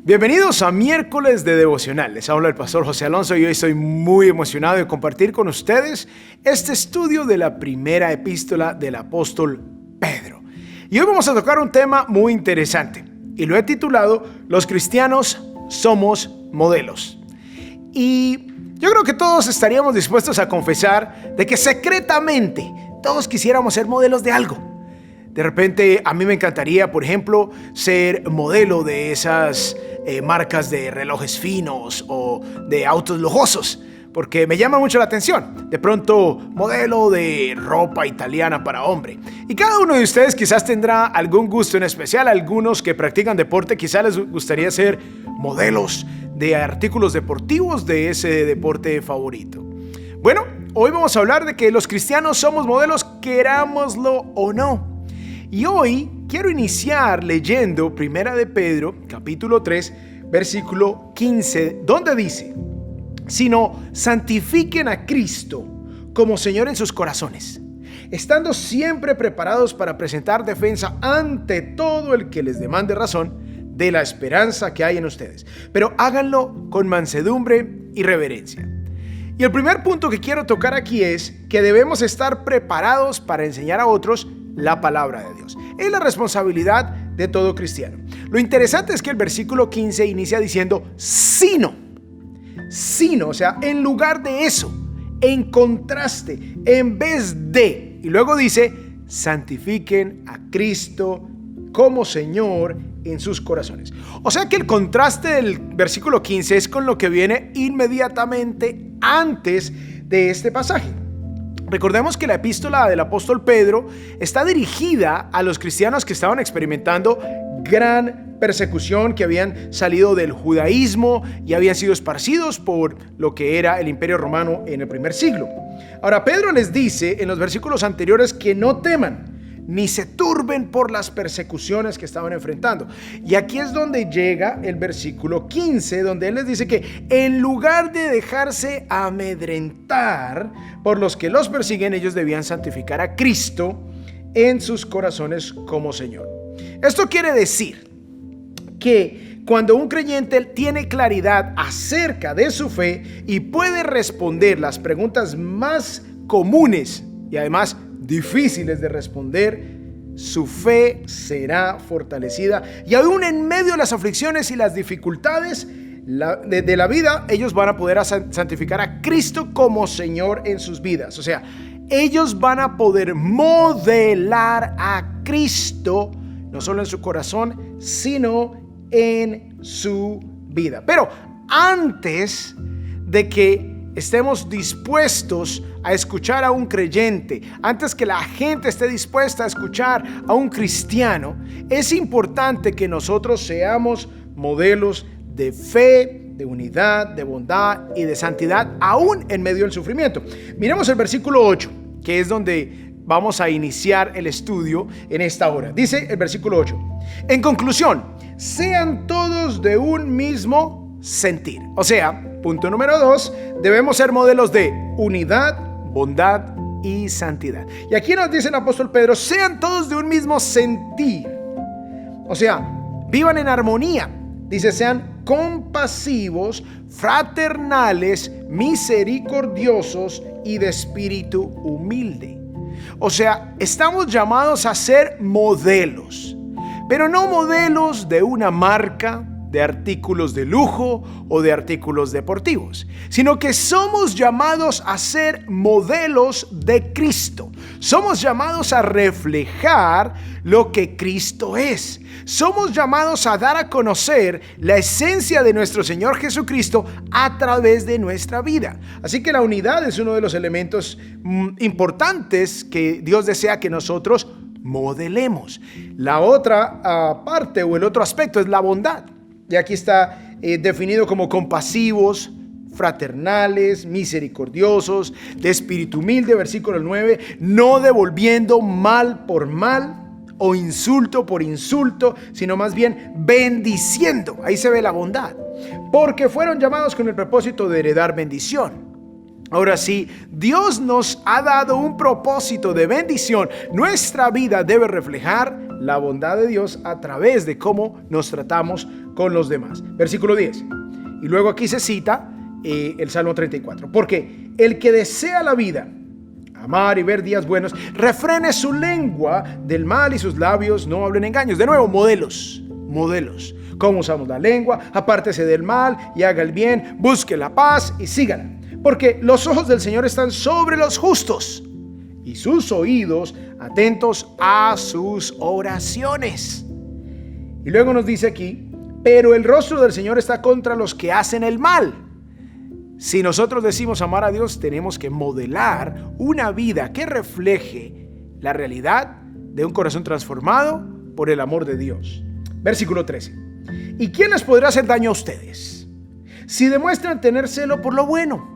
Bienvenidos a miércoles de devocional. Les habla el pastor José Alonso y hoy estoy muy emocionado de compartir con ustedes este estudio de la primera epístola del apóstol Pedro. Y hoy vamos a tocar un tema muy interesante y lo he titulado Los cristianos somos modelos. Y yo creo que todos estaríamos dispuestos a confesar de que secretamente todos quisiéramos ser modelos de algo. De repente a mí me encantaría, por ejemplo, ser modelo de esas marcas de relojes finos o de autos lujosos, porque me llama mucho la atención. De pronto, modelo de ropa italiana para hombre. Y cada uno de ustedes quizás tendrá algún gusto en especial. Algunos que practican deporte quizás les gustaría ser modelos de artículos deportivos de ese deporte favorito. Bueno, hoy vamos a hablar de que los cristianos somos modelos, querámoslo o no. Y hoy quiero iniciar leyendo 1 de Pedro, capítulo 3, versículo 15, donde dice: sino santifiquen a Cristo como Señor en sus corazones, estando siempre preparados para presentar defensa ante todo el que les demande razón de la esperanza que hay en ustedes, pero háganlo con mansedumbre y reverencia. Y el primer punto que quiero tocar aquí es que debemos estar preparados para enseñar a otros la palabra de Dios. Es la responsabilidad de todo cristiano. Lo interesante es que el versículo 15 inicia diciendo sino, o sea, en lugar de eso, en contraste, en vez de, y luego dice, santifiquen a Cristo como Señor en sus corazones. O sea que el contraste del versículo 15 es con lo que viene inmediatamente antes de este pasaje. Recordemos que la epístola del apóstol Pedro está dirigida a los cristianos que estaban experimentando gran persecución, que habían salido del judaísmo y habían sido esparcidos por lo que era el imperio romano en el primer siglo. Ahora, Pedro les dice en los versículos anteriores que no teman ni se turben por las persecuciones que estaban enfrentando. Y aquí es donde llega el versículo 15, donde él les dice que en lugar de dejarse amedrentar por los que los persiguen, ellos debían santificar a Cristo en sus corazones como Señor. Esto quiere decir que cuando un creyente tiene claridad acerca de su fe y puede responder las preguntas más comunes y además difíciles de responder, su fe será fortalecida y aún en medio de las aflicciones y las dificultades de la vida, ellos van a poder santificar a Cristo como Señor en sus vidas. O sea, ellos van a poder modelar a Cristo no solo en su corazón, sino en su vida. Pero antes de que estemos dispuestos a escuchar a un creyente, antes que la gente esté dispuesta a escuchar a un cristiano, es importante que nosotros seamos modelos de fe, de unidad, de bondad y de santidad, aún en medio del sufrimiento. Miremos el versículo 8, que es donde vamos a iniciar el estudio en esta hora. Dice el versículo 8: en conclusión, sean todos de un mismo sentir. O sea, punto número 2, debemos ser modelos de unidad, bondad y santidad. Y aquí nos dice el apóstol Pedro, sean todos de un mismo sentir. O sea, vivan en armonía. Dice, sean compasivos, fraternales, misericordiosos y de espíritu humilde. O sea, estamos llamados a ser modelos, pero no modelos de una marca, de artículos de lujo o de artículos deportivos, sino que somos llamados a ser modelos de Cristo. Somos llamados a reflejar lo que Cristo es. Somos llamados a dar a conocer la esencia de nuestro Señor Jesucristo a través de nuestra vida. Así que la unidad es uno de los elementos importantes que Dios desea que nosotros modelemos. La otra parte o el otro aspecto es la bondad. Y aquí está definido como compasivos, fraternales, misericordiosos, de espíritu humilde, versículo 9, no devolviendo mal por mal o insulto por insulto, sino más bien bendiciendo. Ahí se ve la bondad, porque fueron llamados con el propósito de heredar bendición. Ahora sí, Dios nos ha dado un propósito de bendición. Nuestra vida debe reflejar la bondad de Dios a través de cómo nos tratamos con los demás. Versículo 10. Y luego aquí se cita el Salmo 34. Porque el que desea la vida, amar y ver días buenos, refrene su lengua del mal y sus labios no hablen engaños. De nuevo, modelos. ¿Cómo usamos la lengua? Apártese del mal y haga el bien, busque la paz y sígala. Porque los ojos del Señor están sobre los justos y sus oídos atentos a sus oraciones. Y luego nos dice aquí, pero el rostro del Señor está contra los que hacen el mal. Si nosotros decimos amar a Dios, tenemos que modelar una vida que refleje la realidad de un corazón transformado por el amor de Dios. Versículo 13. ¿Y quién les podrá hacer daño a ustedes si demuestran tener celo por lo bueno?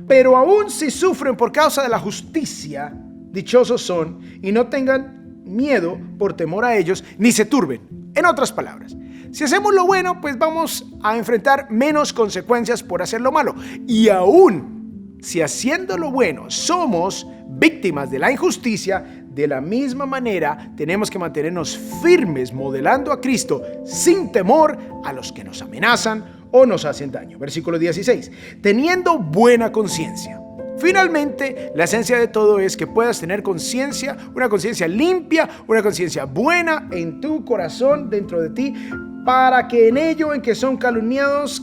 Pero aún si sufren por causa de la justicia, dichosos son, y no tengan miedo por temor a ellos, ni se turben. En otras palabras, si hacemos lo bueno, pues vamos a enfrentar menos consecuencias por hacer lo malo. Y aún si haciendo lo bueno somos víctimas de la injusticia, de la misma manera tenemos que mantenernos firmes modelando a Cristo sin temor a los que nos amenazan o nos hacen daño. Versículo 16. Teniendo buena conciencia. Finalmente, la esencia de todo es que puedas tener conciencia, una conciencia limpia, una conciencia buena en tu corazón, dentro de ti, para que en ello en que son calumniados,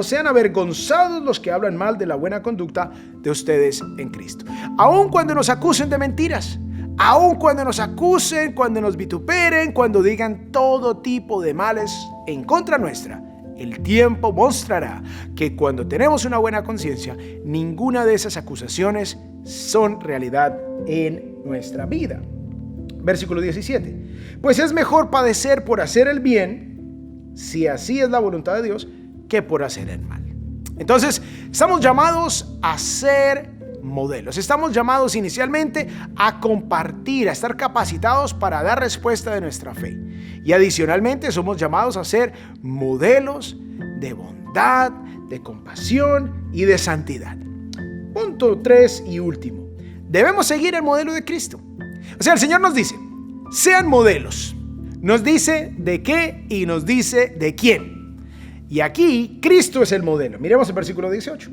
sean avergonzados los que hablan mal de la buena conducta de ustedes en Cristo. Aun cuando nos acusen de mentiras, aun cuando nos acusen, cuando nos vituperen, cuando digan todo tipo de males en contra nuestra, el tiempo mostrará que cuando tenemos una buena conciencia, ninguna de esas acusaciones son realidad en nuestra vida. Versículo 17. Pues es mejor padecer por hacer el bien, si así es la voluntad de Dios, que por hacer el mal. Entonces, estamos llamados a ser modelos. Estamos llamados inicialmente a compartir, a estar capacitados para dar respuesta de nuestra fe. Y adicionalmente somos llamados a ser modelos de bondad, de compasión y de santidad. Punto 3 y último. Debemos seguir el modelo de Cristo. O sea, el Señor nos dice, sean modelos. Nos dice de qué y nos dice de quién. Y aquí Cristo es el modelo. Miremos el versículo 18.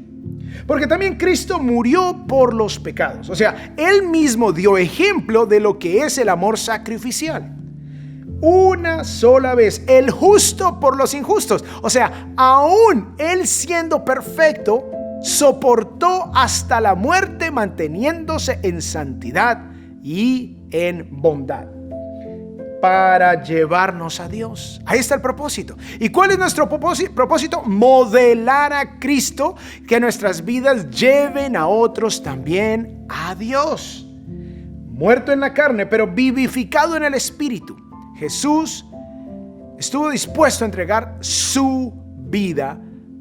Porque también Cristo murió por los pecados. O sea, Él mismo dio ejemplo de lo que es el amor sacrificial. Una sola vez, el justo por los injustos. O sea, aún Él siendo perfecto, soportó hasta la muerte manteniéndose en santidad y en bondad. Para llevarnos a Dios. Ahí está el propósito. ¿Y cuál es nuestro propósito? Modelar a Cristo, que nuestras vidas lleven a otros también a Dios. Muerto en la carne, pero vivificado en el Espíritu. Jesús estuvo dispuesto a entregar su vida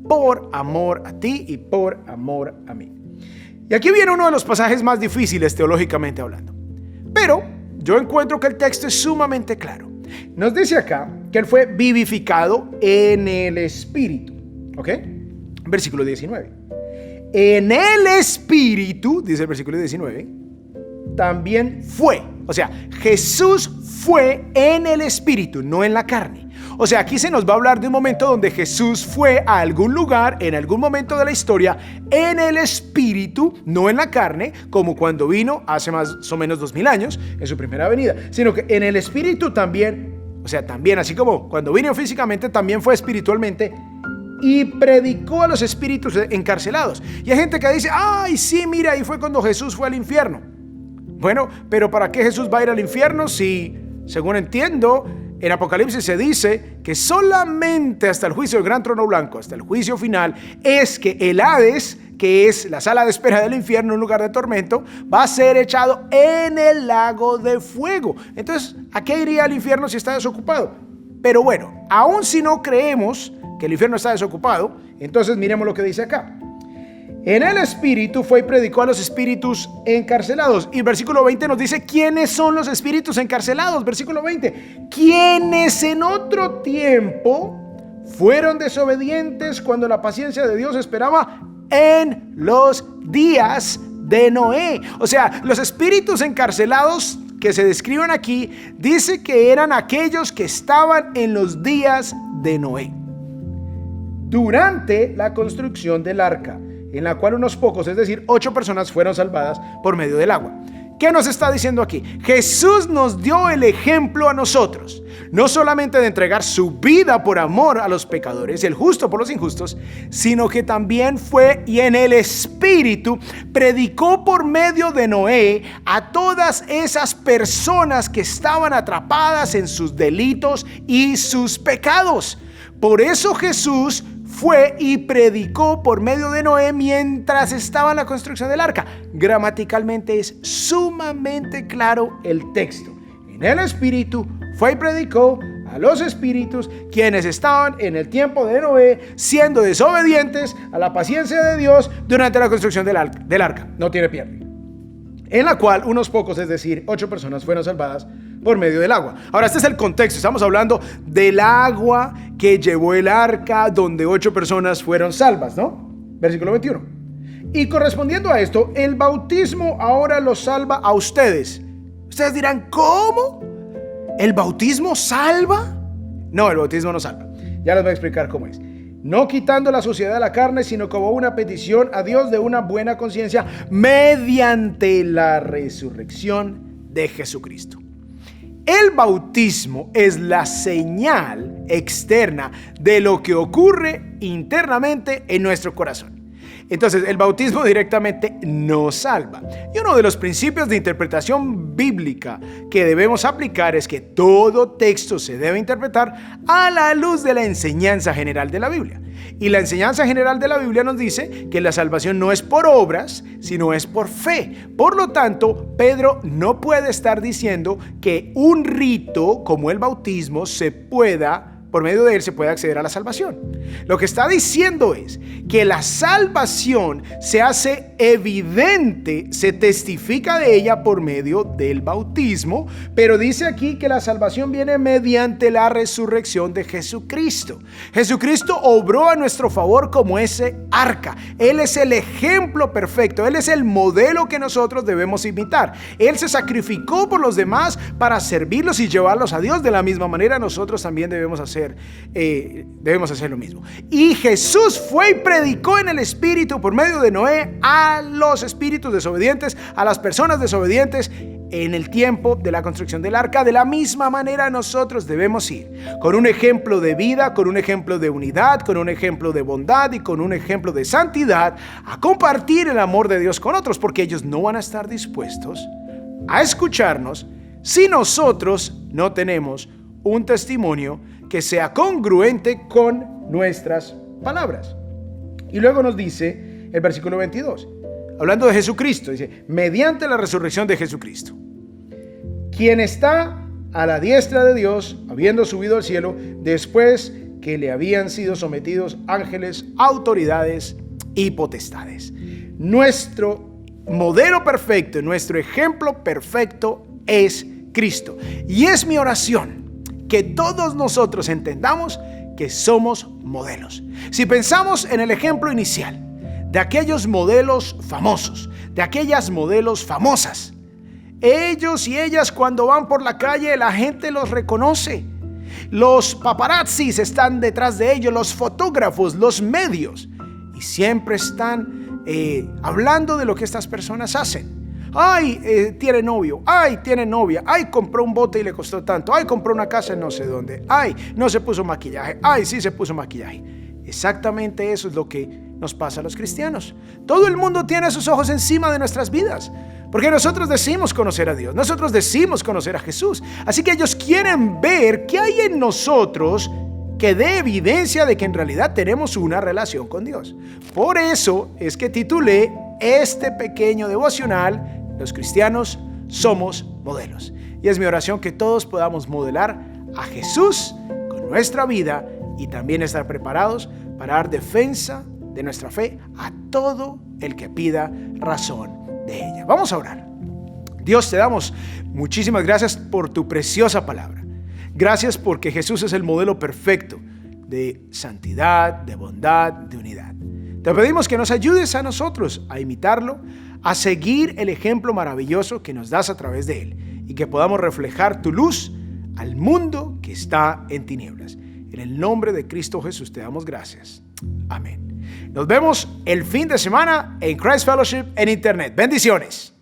por amor a ti y por amor a mí. Y aquí viene uno de los pasajes más difíciles teológicamente hablando. Pero yo encuentro que el texto es sumamente claro. Nos dice acá que Él fue vivificado en el Espíritu. ¿Ok? Versículo 19. En el Espíritu, dice el versículo 19, también fue. O sea, Jesús fue en el Espíritu, no en la carne. O sea, aquí se nos va a hablar de un momento donde Jesús fue a algún lugar, en algún momento de la historia, en el Espíritu, no en la carne, como cuando vino hace más o menos 2000 años, en su primera venida, sino que en el Espíritu también, o sea, también, así como cuando vino físicamente, también fue espiritualmente, y predicó a los espíritus encarcelados. Y hay gente que dice, ay, sí, mira, ahí fue cuando Jesús fue al infierno. Bueno, pero ¿para qué Jesús va a ir al infierno si, según entiendo, en Apocalipsis se dice que solamente hasta el juicio del gran trono blanco, hasta el juicio final, es que el Hades, que es la sala de espera del infierno, un lugar de tormento, va a ser echado en el lago de fuego? Entonces, ¿a qué iría al infierno si está desocupado? Pero bueno, aun si no creemos que el infierno está desocupado, entonces miremos lo que dice acá. En el Espíritu fue y predicó a los espíritus encarcelados. Y el versículo 20 nos dice quiénes son los espíritus encarcelados. Versículo 20. Quienes en otro tiempo fueron desobedientes cuando la paciencia de Dios esperaba en los días de Noé. O sea, los espíritus encarcelados que se describen aquí dice que eran aquellos que estaban en los días de Noé, durante la construcción del arca, en la cual unos pocos, es decir, 8 personas fueron salvadas por medio del agua. ¿Qué nos está diciendo aquí? Jesús nos dio el ejemplo a nosotros, no solamente de entregar su vida por amor a los pecadores, el justo por los injustos, sino que también fue y en el Espíritu predicó por medio de Noé a todas esas personas que estaban atrapadas en sus delitos y sus pecados. Por eso Jesús fue y predicó por medio de Noé mientras estaba en la construcción del arca. Gramaticalmente es sumamente claro el texto. En el Espíritu fue y predicó a los espíritus quienes estaban en el tiempo de Noé siendo desobedientes a la paciencia de Dios durante la construcción del arca. No tiene pierde. En la cual unos pocos, es decir, 8 personas fueron salvadas por medio del agua. Ahora, este es el contexto. Estamos hablando del agua que llevó el arca, donde 8 personas fueron salvas, ¿no? Versículo 21. Y correspondiendo a esto, el bautismo ahora los salva a ustedes. Ustedes dirán, ¿cómo? ¿El bautismo salva? No, el bautismo no salva. Ya les voy a explicar cómo es. No quitando la suciedad de la carne, sino como una petición a Dios de una buena conciencia mediante la resurrección de Jesucristo. El bautismo es la señal externa de lo que ocurre internamente en nuestro corazón. Entonces, el bautismo directamente no salva. Y uno de los principios de interpretación bíblica que debemos aplicar es que todo texto se debe interpretar a la luz de la enseñanza general de la Biblia. Y la enseñanza general de la Biblia nos dice que la salvación no es por obras, sino es por fe. Por lo tanto, Pedro no puede estar diciendo que un rito como el bautismo por medio de él se puede acceder a la salvación. Lo que está diciendo es que la salvación se hace evidente, se testifica de ella por medio del bautismo, pero dice aquí que la salvación viene mediante la resurrección de Jesucristo. Jesucristo obró a nuestro favor como ese arca. Él es el ejemplo perfecto, Él es el modelo que nosotros debemos imitar. Él se sacrificó por los demás para servirlos y llevarlos a Dios. De la misma manera nosotros también debemos hacer lo mismo. Y Jesús fue y predicó en el Espíritu por medio de Noé a los espíritus desobedientes, a las personas desobedientes en el tiempo de la construcción del arca. De la misma manera nosotros debemos ir con un ejemplo de vida, con un ejemplo de unidad, con un ejemplo de bondad y con un ejemplo de santidad a compartir el amor de Dios con otros, porque ellos no van a estar dispuestos a escucharnos si nosotros no tenemos un testimonio que sea congruente con nuestras palabras. Y luego nos dice el versículo 22, hablando de Jesucristo, dice, mediante la resurrección de Jesucristo, quien está a la diestra de Dios, habiendo subido al cielo, después que le habían sido sometidos ángeles, autoridades y potestades. Nuestro modelo perfecto, nuestro ejemplo perfecto es Cristo. Y es mi oración que todos nosotros entendamos que somos modelos. Si pensamos en el ejemplo inicial de aquellos modelos famosos, de aquellas modelos famosas, ellos y ellas cuando van por la calle la gente los reconoce. Los paparazzis están detrás de ellos, los fotógrafos, los medios, y siempre están hablando de lo que estas personas hacen. Ay, tiene novio, ay, tiene novia, ay, compró un bote y le costó tanto, ay, compró una casa en no sé dónde, ay, no se puso maquillaje, ay, sí se puso maquillaje. Exactamente eso es lo que nos pasa a los cristianos. Todo el mundo tiene sus ojos encima de nuestras vidas, porque nosotros decimos conocer a Dios, nosotros decimos conocer a Jesús. Así que ellos quieren ver qué hay en nosotros que dé evidencia de que en realidad tenemos una relación con Dios. Por eso es que titulé este pequeño devocional, Los cristianos somos modelos. Y es mi oración que todos podamos modelar a Jesús con nuestra vida y también estar preparados para dar defensa de nuestra fe a todo el que pida razón de ella. Vamos a orar. Dios, te damos muchísimas gracias por tu preciosa palabra. Gracias porque Jesús es el modelo perfecto de santidad, de bondad, de unidad. Te pedimos que nos ayudes a nosotros a imitarlo, a seguir el ejemplo maravilloso que nos das a través de él. y que podamos reflejar tu luz al mundo que está en tinieblas. En el nombre de Cristo Jesús te damos gracias. Amén. Nos vemos el fin de semana en Christ Fellowship en Internet. Bendiciones.